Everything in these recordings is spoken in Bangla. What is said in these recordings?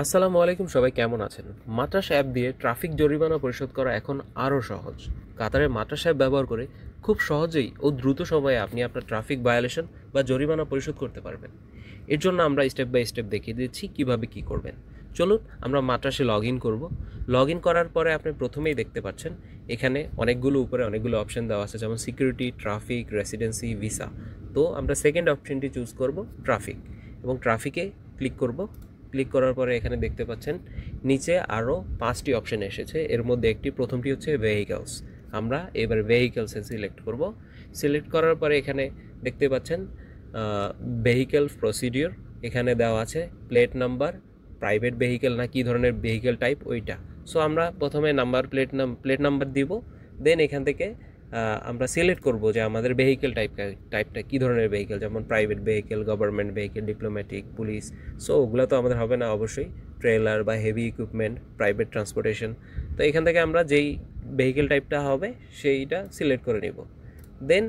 আসসালামু আলাইকুম, সবাই কেমন আছেন? মাত্রাস অ্যাপ দিয়ে ট্রাফিক জরিমানা পরিশোধ করা এখন আরও সহজ। কাতারের মাত্রাস অ্যাপ ব্যবহার করে খুব সহজেই ও দ্রুত সময়ে আপনি আপনার ট্রাফিক ভায়োলেশন বা জরিমানা পরিশোধ করতে পারবেন। এর জন্য আমরা স্টেপ বাই স্টেপ দেখিয়ে দিচ্ছি কিভাবে কি করবেন। চলুন আমরা মাত্রাসে লগ ইন করবো। লগ ইন করার পরে আপনি প্রথমেই দেখতে পাচ্ছেন এখানে উপরে অনেকগুলো অপশন দেওয়া আছে, যেমন সিকিউরিটি, ট্রাফিক, রেসিডেন্সি, ভিসা। তো আমরা সেকেন্ড অপশনটি চুজ করব, ট্রাফিক, এবং ট্রাফিকে ক্লিক করব। ক্লিক করার পরে এখানে দেখতে পাচ্ছেন নিচে আরও 5টি অপশন এসেছে। এর মধ্যে প্রথমটি হচ্ছে ভেহিকলস। আমরা এবার ভেহিকলসে সিলেক্ট করব। সিলেক্ট করার পরে এখানে দেখতে পাচ্ছেন ভেহিকেল প্রসিডিওর। এখানে দেওয়া আছে প্লেট নাম্বার, প্রাইভেট ভেহিকেল না কী ধরনের ভেহিকেল টাইপ ওইটা। সো আমরা প্রথমে প্লেট নাম্বার দিব। দেন এখান থেকে আমরা সিলেক্ট করব যে আমাদের ভেহিকেল টাইপটা কী ধরনের ভেহিকেল, যেমন private vehicle, government vehicle, diplomatic, police. So ওগুলো তো আমাদের হবে না অবশ্যই, ট্রেলার বা হেভি ইকুইপমেন্ট, প্রাইভেট ট্রান্সপোর্টেশন। তো এখান থেকে আমরা যেই ভেহিকেল টাইপটা হবে সেইটা সিলেক্ট করে নিব। দেন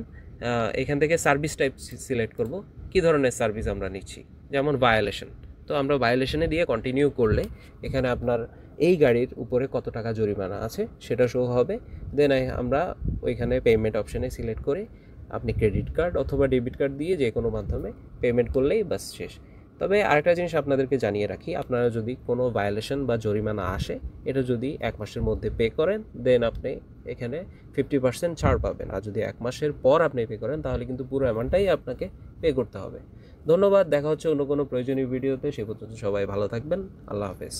এখান থেকে সার্ভিস টাইপ সিলেক্ট করব, কী ধরনের সার্ভিস আমরা নিচ্ছি, যেমন ভায়োলেশন। তো আমরা ভায়োলেশনে দিয়ে কন্টিনিউ করলে এখানে আপনার এই গাড়ির উপরে কত টাকা জরিমানা আছে সেটা শো হবে। দেন আমরা ওইখানে পেমেন্ট অপশানে সিলেক্ট করে আপনি ক্রেডিট কার্ড অথবা ডেবিট কার্ড দিয়ে যে কোনো মাধ্যমে পেমেন্ট করলেই বাস শেষ। তবে আরেকটা জিনিস আপনাদেরকে জানিয়ে রাখি, আপনারা যদি কোনো ভায়োলেশন বা জরিমানা আসে, এটা যদি 1 মাসের মধ্যে পে করেন দেন আপনি এখানে 50% ছাড় পাবেন। আর যদি 1 মাসের পর আপনি পে করেন তাহলে কিন্তু পুরো অ্যামাউন্টটাই আপনাকে পে করতে হবে। ধন্যবাদ, দেখা হচ্ছে অন্য কোনো প্রয়োজনীয় ভিডিওতে। সে পর্যন্ত সবাই ভালো থাকবেন। আল্লাহ হাফেজ।